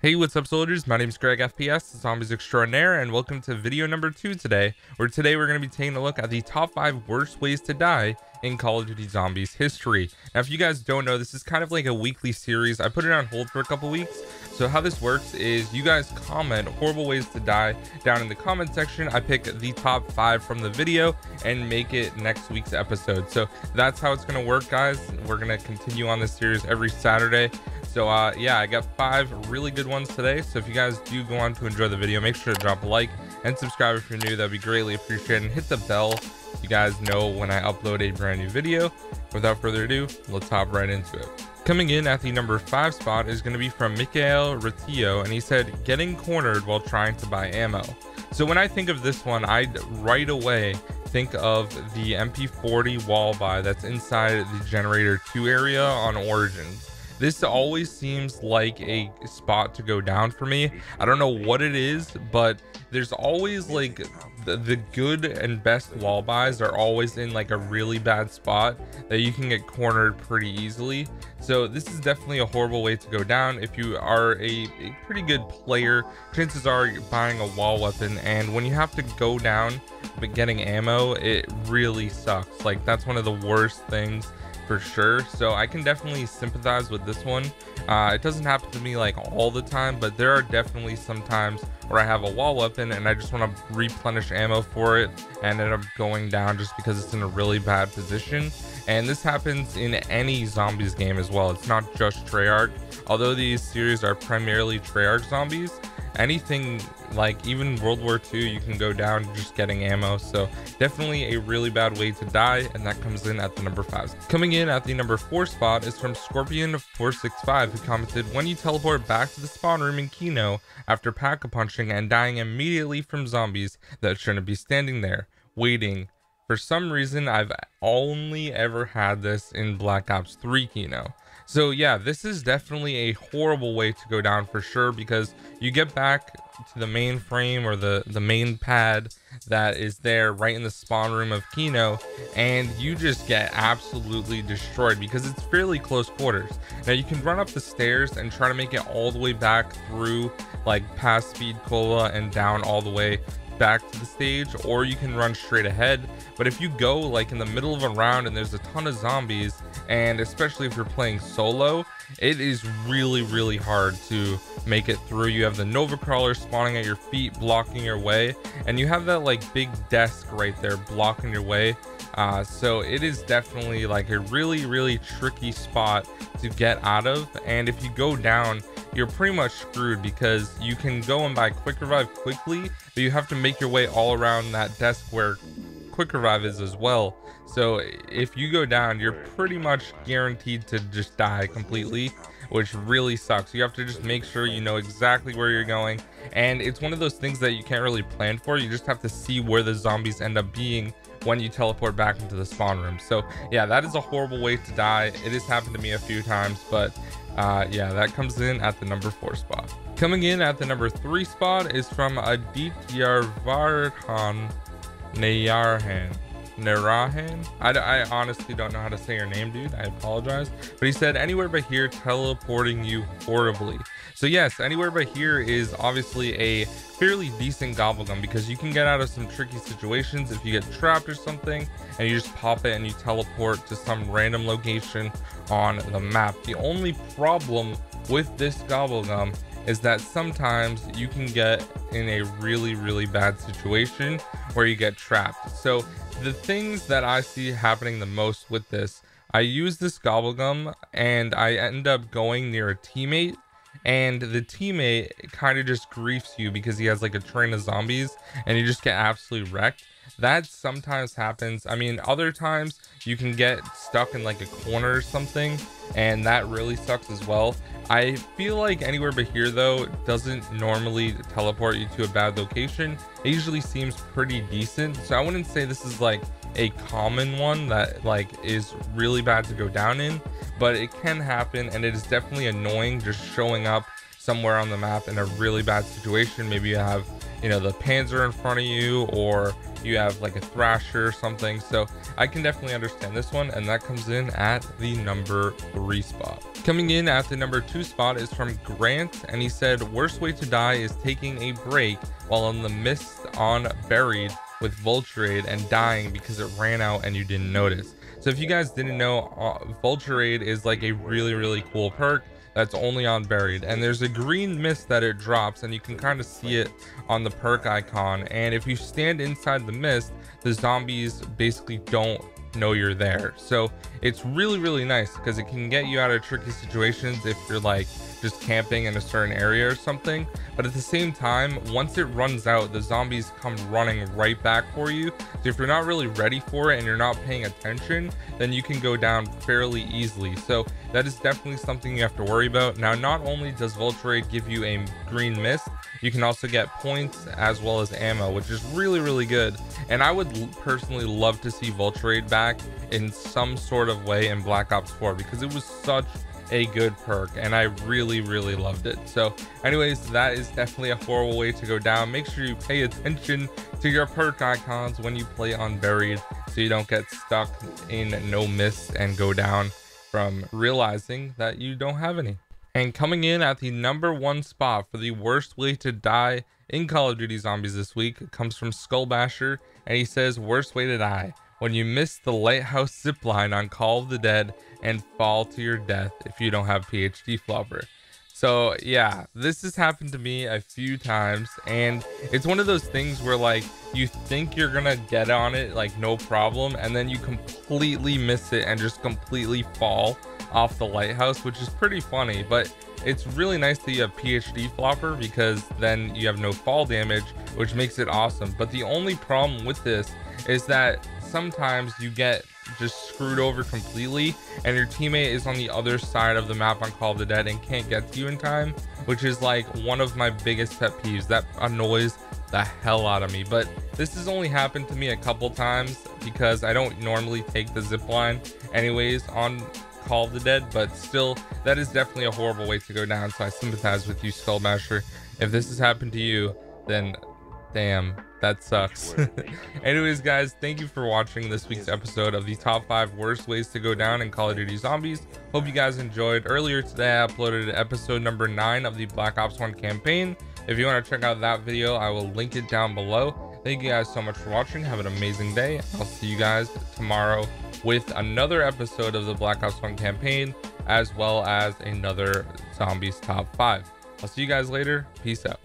Hey, what's up soldiers? My name is GregFPS, the Zombies Extraordinaire, and welcome to video number 2 today, where today we're going to be taking a look at the top 5 worst ways to die in Call of Duty Zombies history. Now, if you guys don't know, this is kind of like a weekly series. I put it on hold for a couple weeks. So how this works is you guys comment horrible ways to die down in the comment section. I pick the top 5 from the video and make it next week's episode. So that's how it's going to work, guys. We're going to continue on this series every Saturday. So yeah, I got 5 really good ones today. So if you guys do go on to enjoy the video, make sure to drop a like and subscribe if you're new. That'd be greatly appreciated, and hit the bell so you guys know when I upload a brand new video. Without further ado, let's hop right into it. Coming in at the number 5 spot is going to be from Mikael Ratillo, and he said getting cornered while trying to buy ammo. So when I think of this one, I right away think of the MP40 wall buy that's inside the Generator 2 area on Origins. This always seems like a spot to go down for me. I don't know what it is, but there's always like the good and best wall buys are always in like a really bad spot that you can get cornered pretty easily. So this is definitely a horrible way to go down. If you are a pretty good player, chances are you're buying a wall weapon, and when you have to go down but getting ammo, it really sucks. Like, that's one of the worst things for sure. So I can definitely sympathize with this one. It doesn't happen to me like all the time, but there are definitely some times where I have a wall weapon and I just want to replenish ammo for it and end up going down just because it's in a really bad position. And this happens in any zombies game as well. It's not just Treyarch. Although these series are primarily Treyarch zombies, anything like even World War II, you can go down just getting ammo. So definitely a really bad way to die, and that comes in at the number 5. Coming in at the number 4 spot is from Scorpion465, who commented, when you teleport back to the spawn room in Kino after pack-a-punching and dying immediately from zombies that shouldn't be standing there waiting. For some reason, I've only ever had this in Black Ops 3 Kino. So yeah, this is definitely a horrible way to go down for sure, because you get back to the main frame or the main pad that is there right in the spawn room of Kino, and you just get absolutely destroyed because it's fairly close quarters. Now you can run up the stairs and try to make it all the way back through like past Speed Cola and down all the way back to the stage, or you can run straight ahead. But if you go like in the middle of a round and there's a ton of zombies, and especially if you're playing solo, it is really hard to make it through. You have the Nova Crawler spawning at your feet blocking your way, and you have that like big desk right there blocking your way. So it is definitely like a really tricky spot to get out of, and if you go down, you're pretty much screwed, because you can go and buy quick revive quickly, but you have to make your way all around that desk where quick revive is as well. So if you go down, you're pretty much guaranteed to just die completely, which really sucks. You have to just make sure you know exactly where you're going, and it's one of those things that you can't really plan for. You just have to see where the zombies end up being when you teleport back into the spawn room. So yeah, that is a horrible way to die. It has happened to me a few times, but yeah, that comes in at the number 4 spot. Coming in at the number 3 spot is from Adityarvarhan Narahan. I honestly don't know how to say your name, dude. I apologize. But he said, anywhere but here, teleporting you horribly. So yes, anywhere but here is obviously a fairly decent gobblegum, because you can get out of some tricky situations if you get trapped or something, and you just pop it and you teleport to some random location on the map. The only problem with this gobblegum is that sometimes you can get in a really bad situation where you get trapped. So the things that I see happening the most with this, I use this gobblegum and I end up going near a teammate, and the teammate kind of just griefs you because he has like a train of zombies and you just get absolutely wrecked. That sometimes happens. I mean, other times you can get stuck in like a corner or something, and that really sucks as well. I feel like anywhere but here though doesn't normally teleport you to a bad location. It usually seems pretty decent, so I wouldn't say this is like a common one that like is really bad to go down in, but it can happen, and it is definitely annoying just showing up somewhere on the map in a really bad situation. Maybe you have you know, the Panzer in front of you, or you have like a Thrasher or something. So I can definitely understand this one, and that comes in at the number 3 spot. Coming in at the number 2 spot is from Grant, and he said worst way to die is taking a break while in the mist on Buried with Vulture Aid and dying because it ran out and you didn't notice. So if you guys didn't know, Vulture Aid is like a really cool perk that's only on Buried, and there's a green mist that it drops, and you can kind of see it on the perk icon, and if you stand inside the mist, the zombies basically don't know you're there. So it's really nice because it can get you out of tricky situations if you're like just camping in a certain area or something. But at the same time, once it runs out, the zombies come running right back for you. So if you're not really ready for it and you're not paying attention, then you can go down fairly easily. So that is definitely something you have to worry about. Now, not only does Vulture Aid give you a green mist, you can also get points as well as ammo, which is really good. And I would personally love to see Vulture Aid back in some sort of way in Black Ops 4 because it was such a good perk and I really loved it. So anyways, that is definitely a horrible way to go down. Make sure you pay attention to your perk icons when you play on Buried so you don't get stuck in no mist and go down from realizing that you don't have any. And coming in at the number 1 spot for the worst way to die in Call of Duty Zombies this week comes from Skullbasher, and he says worst way to die when you miss the lighthouse zipline on Call of the Dead and fall to your death if you don't have PhD Flopper. So yeah, this has happened to me a few times, and it's one of those things where like you think you're gonna get on it like no problem, and then you completely miss it and just completely fall off the lighthouse, which is pretty funny. But it's really nice that you have PhD Flopper because then you have no fall damage, which makes it awesome. But the only problem with this is that sometimes you get just screwed over completely and your teammate is on the other side of the map on Call of the Dead and can't get to you in time, which is like one of my biggest pet peeves. That annoys the hell out of me. But this has only happened to me a couple times because I don't normally take the zip line anyways on Call of the Dead, but still, that is definitely a horrible way to go down. So I sympathize with you, Skullmasher. If this has happened to you, then damn, that sucks. Anyways, guys, thank you for watching this week's episode of the top 5 worst ways to go down in Call of Duty Zombies. Hope you guys enjoyed. Earlier today I uploaded episode number 9 of the Black Ops 1 campaign. If you want to check out that video, I will link it down below. Thank you guys so much for watching. Have an amazing day. I'll see you guys tomorrow with another episode of the Black Ops 1 campaign, as well as another Zombies top 5. I'll see you guys later. Peace out.